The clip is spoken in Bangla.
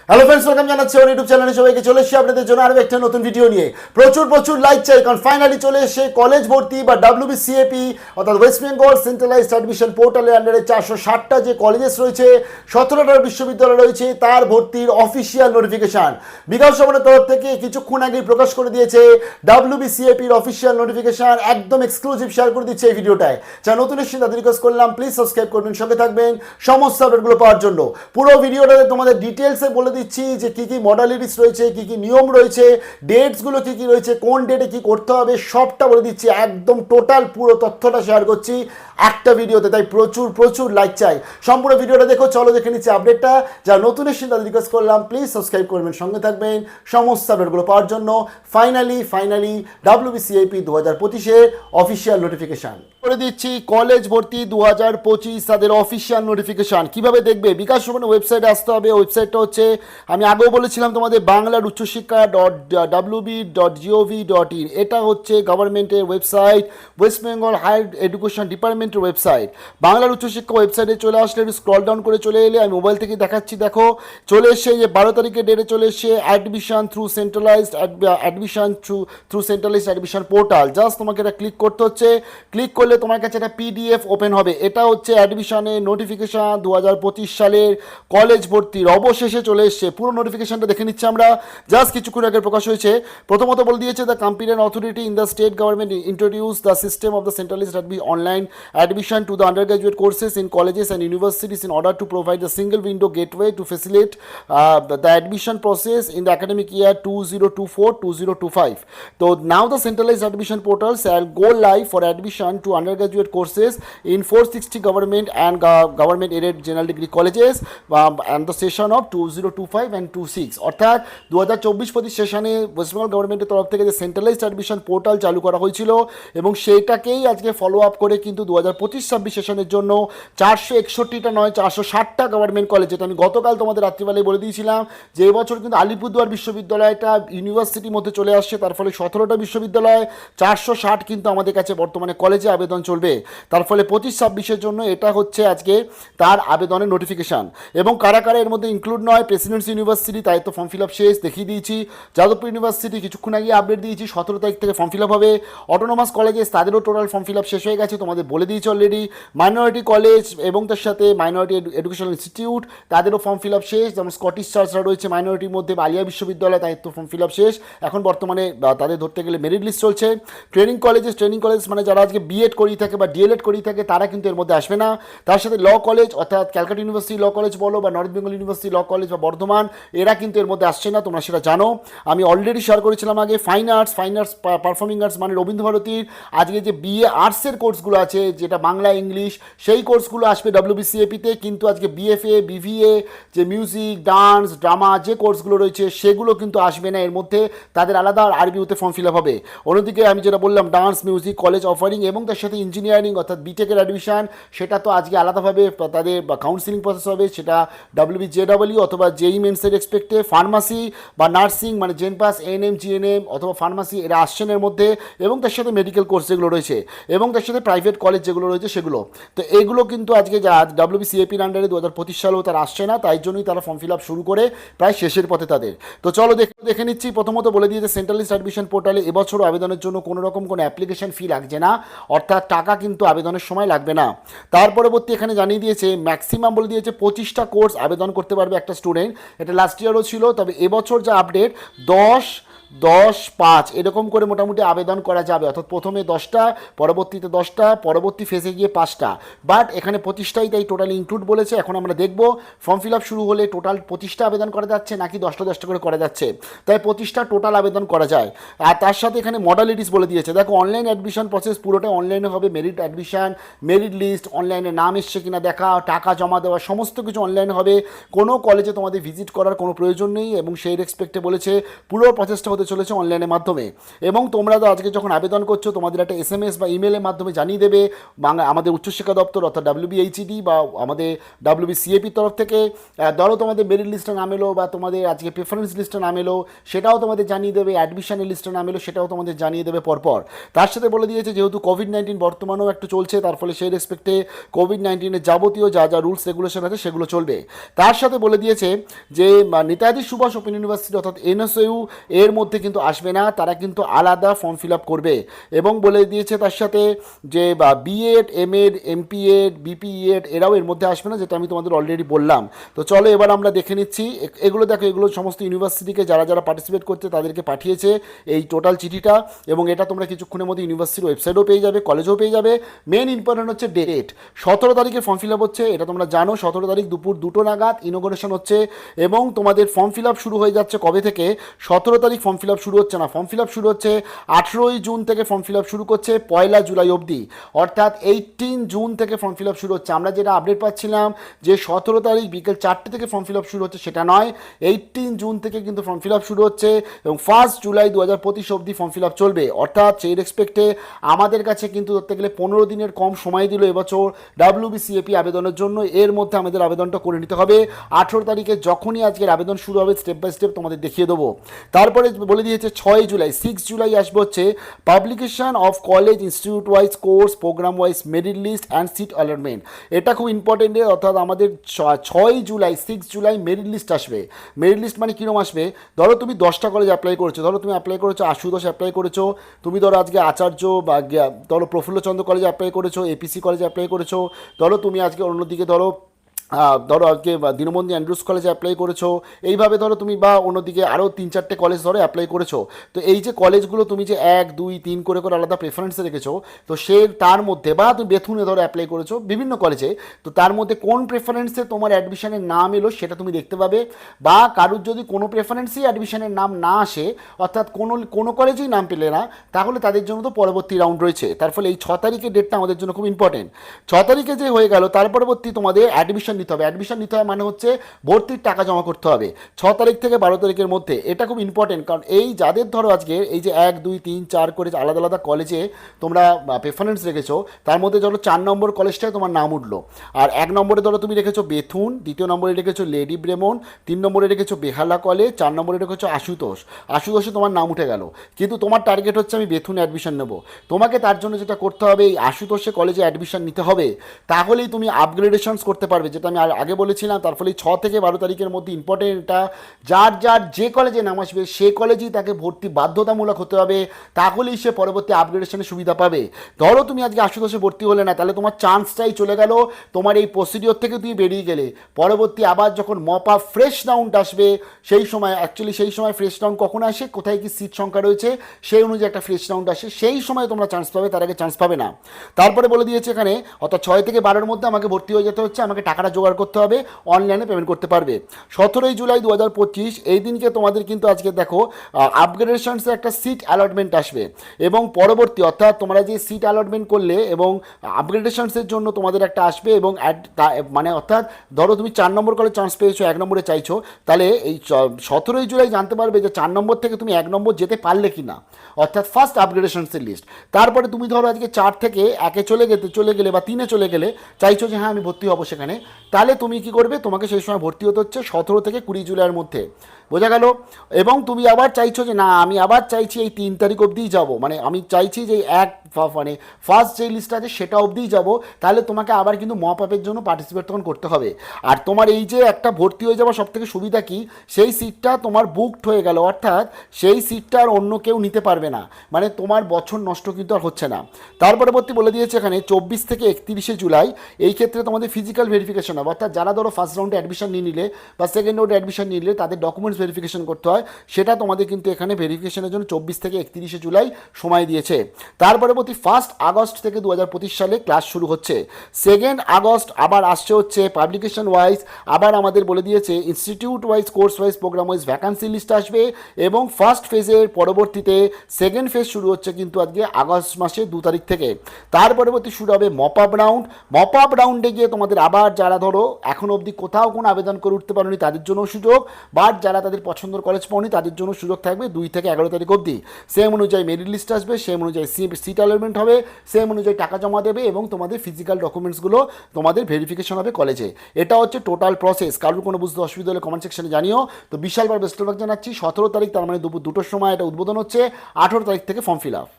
হ্যালো ফ্রেন্ডস, ওয়েলকাম জানাচ্ছি আমার ইউটিউব চ্যানেলে সবাইকে। চলে এসেছি আপনাদের জন্য আরও একটা নতুন ভিডিও নিয়ে। প্রচুর লাইক চাই, কারণ ফাইনালি চলে এসে কলেজ ভর্তি বা WBCAP অর্থাৎ ওয়েস্ট বেঙ্গল সেন্ট্রালাইজড অ্যাডমিশন পোর্টালের আন্ডারে 460টা যে কলেজেস রয়েছে, 17টা বিশ্ববিদ্যালয় রয়েছে, তার ভর্তির অফিসিয়াল নোটিফিকেশান বিকাশ ভবনের তরফ থেকে কিছুক্ষণ আগেই প্রকাশ করে দিয়েছে। WBCAPর অফিসিয়াল নোটিফিকেশান একদম এক্সক্লুসিভ শেয়ার করে দিচ্ছে এই ভিডিওটায়। যা নতুন এসেছে তাদের রিকোয়েস্ট করলাম প্লিজ সাবস্ক্রাইব করবেন, সঙ্গে থাকবেন সমস্ত আপডেটগুলো পাওয়ার জন্য। পুরো ভিডিওটাতে তোমাদের ডিটেলসে বলে দিচ্ছি যে কী কী মডালিটিস রয়েছে, কী কী নিয়ম রয়েছে, ডেটসগুলো কী কী রয়েছে, কোন ডেটে কী করতে হবে সবটা বলে দিচ্ছি। একদম টোটাল পুরো তথ্যটা শেয়ার করছি একটা ভিডিওতে, তাই প্রচুর লাইক চাই। সম্পূর্ণ ভিডিওটা দেখো, চলো দেখে নিচ্ছি আপডেটটা। যা নতুন এসেছেন তাদের রিকোয়েস্ট করলাম প্লিজ সাবস্ক্রাইব করবেন, সঙ্গে থাকবেন সমস্ত আপডেটগুলো পাওয়ার জন্য। ফাইনালি WBCAP 2025-এর অফিসিয়াল নোটিফিকেশান করে দিচ্ছি। কলেজ ভর্তি 2025 তাদের অফিসিয়াল নোটিফিকেশান কীভাবে দেখবে? বিকাশ ভবনের ওয়েবসাইটে আসতে হবে। ওয়েবসাইটটা হচ্ছে, আমি আগেও বলেছিলাম তোমাদের, বাংলার উচ্চশিক্ষা .wb.gov.in। এটা হচ্ছে গভর্নমেন্টের website, West Bengal higher education ডিপার্টমেন্টের ওয়েবসাইট। বাংলার উচ্চশিক্ষা ওয়েবসাইটে চলে আসলে একটু স্ক্রল ডাউন করে চলে এলে, আমি মোবাইল থেকে দেখাচ্ছি, দেখো চলে এসে যে 12 তারিখের ডেটে চলে এসে admission through centralised admission portal. Just তোমাকে এটা ক্লিক করতে হচ্ছে। ক্লিক করলে তোমার কাছে একটা PDF ওপেন হবে। এটা হচ্ছে অ্যাডমিশনের নোটিফিকেশান 2025 সালের কলেজ ভর্তির অবশেষে চলে এসছে। পুরো নোটিফিকেশনটা দেখে নিচ্ছি আমরা, জাস্ট কিছুক্ষণ আগে প্রকাশ হয়েছে। প্রথমত বলে দিয়েছে, the competent authority in the state government introduce the system of the centralised online admission to the undergraduate courses in colleges and universities in order to provide a single window gateway to facilitate the admission process in the academic year 2024-2025. So now the centralized admission portal shall go live for admission to undergraduate courses in 460 government and government aided general degree colleges and the session of 2025 and 26 অর্থাৎ 2024-25 সেশনে ওয়েস্ট বেঙ্গল গভর্নমেন্টের তরফ থেকে যে সেন্ট্রালাইজড অ্যাডমিশন পোর্টাল চালু করা হয়েছিল, এবং সেইটাকেই আজকে ফলো আপ করে কিন্তু 2025-26 সেশনের জন্য 461টা নয় 460টা গভর্নমেন্ট কলেজ, যেটা আমি গতকাল তোমাদের রাত্রিবেলায় বলে দিয়েছিলাম যে এবছর কিন্তু আলিপুরদুয়ার বিশ্ববিদ্যালয়টা ইউনিভার্সিটির মধ্যে চলে আসছে। তার ফলে 17টা বিশ্ববিদ্যালয় 460 কিন্তু আমাদের কাছে বর্তমানে কলেজে আবেদন চলবে। তার ফলে 25-26-এর জন্য এটা হচ্ছে আজকে তার আবেদনের নোটিফিকেশান। এবং কারা এর মধ্যে ইনক্লুড নয়, প্রেসিডেন্সি ইউনিভার্সিটি, তাই তো ফর্ম ফিল আপ শেষ, দেখিয়ে দিয়েছি। যাদবপুর ইউনিভার্সিটি কিছুক্ষণ আগে আপডেট দিয়েছি, 17 তারিখ থেকে ফর্ম ফিল আপ হবে। অটোনোমাস কলেজেস তাদেরও টোটাল ফর্ম ফিল আপ শেষ হয়ে গেছে, তোমাদের বলে দিয়েছি অলরেডি। মাইনরিটি কলেজ এবং তার সাথে মাইনরিটি এডুকেশনাল ইনস্টিটিউট তাদেরও ফর্ম ফিল আপ শেষ। যেমন স্কটিশ চার্চরা রয়েছে মাইনরিটির মধ্যে, আলিয়া বিশ্ববিদ্যালয়, তাদের তো ফর্ম ফিল আপ শেষ। এখন বর্তমানে তাদের ধরতে গেলে মেরিট লিস্ট চলছে। ট্রেনিং কলেজ মানে যারা আজকে বিএড করিয়ে থাকে বা ডিএলএড করিয়ে থাকে তারা কিন্তু এর মধ্যে আসবে না। তার সাথে ল কলেজ অর্থাৎ ক্যালকাটা ইউনিভার্সিটি ল কলেজ বলো বা North Bengal University law college বা বর্ধমান, এরা কিন্তু এর মধ্যে আসছে না, তোমরা সেটা জানো। আমি অলরেডি শেয়ার করেছিলাম আগে। ফাইন আর্টস পারফর্মিং আর্টস মানে রবীন্দ্রভারতীর আজকে যে BA আর্টসের কোর্সগুলো আছে, যেটা বাংলা ইংলিশ, সেই কোর্সগুলো আসবে WBCAP-তে। কিন্তু আজকে BFA BVA যে মিউজিক ডান্স ড্রামা যে কোর্সগুলো রয়েছে সেগুলো কিন্তু আসবে না এর মধ্যে, তাদের আলাদা RBUতে ফর্ম ফিল আপ হবে। অন্যদিকে আমি যেটা বললাম ডান্স মিউজিক কলেজ অফারিং এবং তার সাথে ইঞ্জিনিয়ারিং অর্থাৎ বিটেকের অ্যাডমিশন, সেটা তো আজকে আলাদাভাবে তাদের কাউন্সিলিং প্রসেস হবে, সেটা WBJEE অথবা JEE মেন্সের এক্সপেক্টে। ফার্মাসি বা নার্সিং মানে জেনপাস ANM GNM অথবা ফার্মাসি এরা আসছেন এর মধ্যে, এবং তার সাথে মেডিকেল কোর্স যেগুলো রয়েছে এবং তার সাথে প্রাইভেট কলেজ যেগুলো রয়েছে সেগুলো। তো এইগুলো কিন্তু আজকে যা WBCAP-র আন্ডারে 2025 সালেও তারা আসছে না, তাই জন্যই তারা ফর্ম ফিল আপ শুরু করে প্রায় শেষের পথে তাদের। তো চলো দেখে নিচ্ছি। প্রথমত বলে দিয়েছে সেন্ট্রালাইজড অ্যাডমিশন পোর্টালে এবছরও আবেদনের জন্য কোনো রকম কোনো অ্যাপ্লিকেশন ফি লাগছে না, অর্থাৎ টাকা কিন্তু আবেদনের সময় লাগবে না। তার পরবর্তী এখানে জানিয়ে দিয়েছে ম্যাক্সিমাম বলে দিয়েছে 25টা কোর্স আবেদন করতে পারবে একটা স্টুডেন্ট। এটা লাস্ট ইয়ারও ছিল, তবে এবছর যা আপডেট 10-5 এরকম করে মোটামুটি আবেদন করা যাবে, অর্থাৎ প্রথমে 10টা, পরবর্তীতে 10টা, পরবর্তী ফেজে গিয়ে 5টা, বাট এখানে 25টাই তাই টোটালি ইনক্লুড বলেছে। এখন আমরা দেখব ফর্ম ফিল আপ শুরু হলে টোটাল 25টা আবেদন করা যাচ্ছে নাকি 10টা করে করা যাচ্ছে। তাই 25টা টোটাল আবেদন করা যায়। আর তার সাথে এখানে মডালিটিস বলে দিয়েছে, দেখো অনলাইন অ্যাডমিশন প্রসেস পুরোটাই অনলাইনে হবে। মেরিট অ্যাডমিশন, মেরিট লিস্ট, অনলাইনে নাম এসছে কিনা দেখা, টাকা জমা দেওয়া, সমস্ত কিছু অনলাইনে হবে। কোনো কলেজে তোমাদের ভিজিট করার কোনো প্রয়োজন নেই, এবং সেই রেসপেক্টে বলেছে পুরো প্রসেসটা হতে চলেছে অনলাইনের মাধ্যমে। এবং তোমরা তো আজকে যখন আবেদন করছো তোমাদের একটা SMS বা ইমেলের মাধ্যমে জানিয়ে দেবে আমাদের উচ্চশিক্ষা দপ্তর অর্থাৎ WBHED বা আমাদের WBCAP-র তরফ থেকে। ধরো তোমাদের মেরিট লিস্টে নাম এলো বা তোমাদের আজকে প্রেফারেন্স লিস্টে নাম এলো, সেটাও তোমাদের জানিয়ে দেবে। অ্যাডমিশনের লিস্টে নাম এলো, সেটাও তোমাদের জানিয়ে দেবে পরপর। তার সাথে বলে দিয়েছে যেহেতু কোভিড-19 বর্তমানেও একটু চলছে, তার ফলে সেই রেসপেক্টে কোভিড-19-এর যাবতীয় যা রুলস রেগুলেশন আছে সেগুলো চলবে। তার সাথে বলে দিয়েছে যে নেতাজি সুভাষ ওপেন ইউনিভার্সিটি অর্থাৎ এনএসইউ এর মধ্যে কিন্তু আসবে না, তারা কিন্তু আলাদা ফর্ম ফিল আপ করবে। এবং বলে দিয়েছে তার সাথে যে বিএড, এমএড, এমপিএড, বিপিএড এরাও এর মধ্যে আসবে না, যেটা আমি তোমাদের অলরেডি বললাম। তো চলো এবার আমরা দেখে নিচ্ছি এগুলো। দেখো, এগুলো সমস্ত ইউনিভার্সিটিকে যারা যারা পার্টিসিপেট করছে তাদেরকে পাঠিয়েছে এই টোটাল চিঠিটা, এবং এটা তোমরা কিছুক্ষণের মধ্যে ইউনিভার্সিটির ওয়েবসাইটেও পেয়ে যাবে, কলেজেও পেয়ে যাবে। মেন ইম্পর্টেন্ট হচ্ছে ডেট, 17 তারিখে ফর্ম ফিল আপ হচ্ছে, এটা তোমরা জানো। 17 তারিখ দুপুর 2টো নাগাদ ইনোগ্রেশন হচ্ছে, এবং তোমাদের ফর্ম ফিল আপ শুরু হয়ে যাচ্ছে কবে থেকে? 17 তারিখ ফর্ম ফিল আপ শুরু হচ্ছে না, ফর্ম ফিল আপ শুরু হচ্ছে 18ই জুন থেকে। ফর্ম ফিল আপ শুরু করছে 1 জুলাই অবধি, অর্থাৎ 18 জুন থেকে ফর্ম ফিল আপ শুরু হচ্ছে। আমরা যেটা আপডেট পাচ্ছিলাম যে 17 তারিখ বিকেল 4টে থেকে ফর্ম ফিল আপ শুরু হচ্ছে, সেটা নয়, 18 জুন থেকে কিন্তু ফর্ম ফিল আপ শুরু হচ্ছে, এবং 1 জুলাই 2025 অবধি ফর্ম ফিল আপ চলবে। অর্থাৎ সেই রেসপেক্টে আমাদের কাছে কিন্তু ধরতে গেলে 15 দিনের কম সময় দিল এবছর WBCAP আবেদনের জন্য। এর মধ্যে আমাদের আবেদনটা করে নিতে হবে। 18 তারিখে যখনই আজকের আবেদন শুরু হবে, স্টেপ বাই স্টেপ তোমাদের দেখিয়ে দেবো। তারপরে বলে দিয়েছে 6 জুলাই, 6 জুলাই আসবে হচ্ছে publication of college institute wise course program wise merit list and seat allotment. এটা খুব ইম্পর্টেন্ট, অর্থাৎ আমাদের 6 জুলাই 6 জুলাই মেরিট লিস্ট আসবে। মেরিট লিস্ট মানে কীরকম আসবে? ধরো তুমি 10টা কলেজ অ্যাপ্লাই করেছো, ধরো তুমি অ্যাপ্লাই করেছো আশুতোষ অ্যাপ্লাই করেছো, তুমি ধরো আজকে আচার্য বা ধরো প্রফুল্লচন্দ্র কলেজে অ্যাপ্লাই করেছো, এপিসি কলেজে অ্যাপ্লাই করেছো, ধরো তুমি আজকে অন্যদিকে ধরো আজকে দীনবন্ধু অ্যান্ড্রুস কলেজে অ্যাপ্লাই করেছো, এইভাবে ধরো তুমি বা অন্যদিকে আরও 3-4টে কলেজ ধরো অ্যাপ্লাই করেছো। তো এই যে কলেজগুলো তুমি যে 1, 2, 3 করে করে আলাদা প্রেফারেন্সে রেখেছো, তো সে তার মধ্যে বা তুমি বেথুনে ধরো অ্যাপ্লাই করেছো বিভিন্ন কলেজে, তো তার মধ্যে কোন প্রেফারেন্সে তোমার অ্যাডমিশনের নাম এলো সেটা তুমি দেখতে পাবে। বা কারুর যদি কোনো প্রেফারেন্সেই অ্যাডমিশনের নাম না আসে, অর্থাৎ কোনো কলেজেই নাম পেলে না, তাহলে তাদের জন্য তো পরবর্তী রাউন্ড রয়েছে। তার ফলে এই 6 তারিখের ডেটটা আমাদের জন্য খুব ইম্পর্টেন্ট। 6 তারিখে যে হয়ে গেল, তার পরবর্তী তোমাদের অ্যাডমিশন নিতে হবে। অ্যাডমিশন নিতে হবে মানে হচ্ছে ভর্তির টাকা জমা করতে হবে 6 তারিখ থেকে 12 তারিখের মধ্যে। এটা খুব ইম্পর্টেন্ট, কারণ এই যাদের ধরো আজকে এই যে 1, 2, 3, 4 করে আলাদা আলাদা কলেজে তোমরা প্রেফারেন্স রেখেছো, তার মধ্যে ধরো 4 নম্বর কলেজটায় তোমার নাম উঠলো, আর 1 নম্বরে ধরো তুমি রেখেছো বেথুন, 2য় নম্বরে রেখেছো লেডি ব্রেমন, 3 নম্বরে রেখেছো বেহালা কলেজ, 4 নম্বরে রেখেছো আশুতোষে তোমার নাম উঠে গেল। কিন্তু তোমার টার্গেট হচ্ছে আমি বেথুনে অ্যাডমিশন নেবো, তোমাকে তার জন্য যেটা করতে হবে এই আশুতোষে কলেজে অ্যাডমিশন নিতে হবে, তাহলেই তুমি আপগ্রেডেশনস করতে পারবে, যেটা আমি আগে বলেছিলাম। তার ফলে 6 থেকে 12 তারিখের মধ্যে ইম্পর্টেন্ট, এটা যার যার যে কলেজে নাম আসবে সে কলেজেই তাকে ভর্তি বাধ্যতামূলক হতে হবে, তাহলেই সে পরবর্তী আপগ্রেডেশনের সুবিধা পাবে। ধরো তুমি আজকে আশুতোষে ভর্তি হলে না, তাহলে তোমার চান্সটাই চলে গেল, তোমার এই প্রসিডিওর থেকে তুমি বেরিয়ে গেলে। পরবর্তী আবার যখন মপ আপ ফ্রেশ রাউন্ড আসবে, সেই সময় ফ্রেশ রাউন্ড কখন আসে, কোথায় কি সিট সংখ্যা রয়েছে সেই অনুযায়ী একটা ফ্রেশ রাউন্ড আসে, সেই সময় তোমরা চান্স পাবে, তার আগে চান্স পাবে না। তারপরে বলে দিয়েছে এখানে, অর্থাৎ 6 থেকে 12-এর মধ্যে আমাকে ভর্তি হয়ে যেতে হচ্ছে, আমাকে টাকাটা জোগাড় করতে হবে, অনলাইনে পেমেন্ট করতে পারবে। 17 জুলাই 2025 এই দিনকে তোমাদের কিন্তু আজকে দেখো আপগ্রেডেশনসের একটা সিট অ্যালটমেন্ট আসবে, এবং পরবর্তী অর্থাৎ তোমরা যে সিট অ্যালটমেন্ট করলে এবং আপগ্রেডেশনসের জন্য তোমাদের একটা আসবে, এবং মানে অর্থাৎ ধরো তুমি 4 নম্বর কলেজ চান্স পেয়েছো, 1 নম্বরে চাইছো, তাহলে এই 17 জুলাই জানতে পারবে যে 4 নম্বর থেকে তুমি 1 নম্বর যেতে পারলে কি না, অর্থাৎ ফার্স্ট আপগ্রেডেশনসের লিস্ট। তারপরে তুমি ধরো আজকে 4 থেকে 1-এ চলে গেলে বা 3-এ চলে গেলে, চাইছো যে হ্যাঁ আমি ভর্তি হবো সেখানে, তাহলে তুমি কি করবে, তোমাকে সেই সময় ভর্তি হতে হচ্ছে 17 থেকে 20 জুলাইয়ের মধ্যে, বোঝা গেল। এবং তুমি আবার চাইছো যে না আমি আবার চাইছি এই 3 তারিখ অবধিই যাবো, মানে আমি চাইছি যে মানে ফার্স্ট যে লিস্ট আছে সেটা অবধিই যাবো, তাহলে তোমাকে আবার কিন্তু মপ আপের জন্য পার্টিসিপেট তখন করতে হবে। আর তোমার এই যে একটা ভর্তি হয়ে যাওয়ার সব থেকে সুবিধা কি, সেই সিটটা তোমার বুকড হয়ে গেল, অর্থাৎ সেই সিটটা আর অন্য কেউ নিতে পারবে না, মানে তোমার বছর নষ্ট কিন্তু আর হচ্ছে না। তার পরবর্তী বলে দিয়েছে এখানে 24 থেকে 31 জুলাই, এই ক্ষেত্রে তোমাদের ফিজিক্যাল ভেরিফিকেশন হবে, অর্থাৎ যারা ধরো ফার্স্ট রাউন্ডে অ্যাডমিশন নিয়ে নিলে বা সেকেন্ড রাউন্ডে অ্যাডমিশন নিয়ে নিলে তাদের ডকুমেন্টস ভেরিফিকেশন করতে হয়, সেটা তোমাদের কিন্তু এখানে ভেরিফিকেশনের জন্য 24 থেকে 31 জুলাই সময় দিয়েছে। তার পরবর্তী 1 আগস্ট থেকে 2025 সালে ক্লাস শুরু হচ্ছে। 2 আগস্ট আবার আসছে হচ্ছে পাবলিকেশন ওয়াইজ, আবার আমাদের বলে দিয়েছে institute wise course wise program wise vacancy list আসবে, এবং ফার্স্ট ফেজের পরবর্তীতে সেকেন্ড ফেজ শুরু হচ্ছে কিন্তু আজকে আগস্ট মাসে 2 তারিখ থেকে। তার পরবর্তী শুরু হবে mop up round. Mop up রাউন্ডে গিয়ে তোমাদের আবার যারা ধরো এখন অবধি কোথাও কোনো আবেদন করে উঠতে পারোনি তাদের জন্য সুযোগ, বাট যারা তাদের পছন্দের কলেজ পাওনি তাদের জন্য সুযোগ থাকবে 2 থেকে 11 তারিখ অবধি। সেম অনুযায়ী মেরিট লিস্ট আসবে, সেম অনুযায়ী সিট অ্যালটমেন্ট হবে, সেম অনুযায়ী টাকা জমা দেবে, এবং তোমাদের ফিজিক্যাল ডকুমেন্টসগুলো তোমাদের ভেরিফিকেশন হবে কলেজে। এটা হচ্ছে টোটাল প্রসেস। কারোর কোনো বুঝতে অসুবিধা হলে কমেন্ট সেকশনে জানিও। তো বিশালবার বেস্ট অফ লাক জানাচ্ছি। 17 তারিখ তার মানে দুপুর 2টোর সময় এটা উদ্বোধন হচ্ছে, 18 তারিখ থেকে ফর্ম ফিল আপ।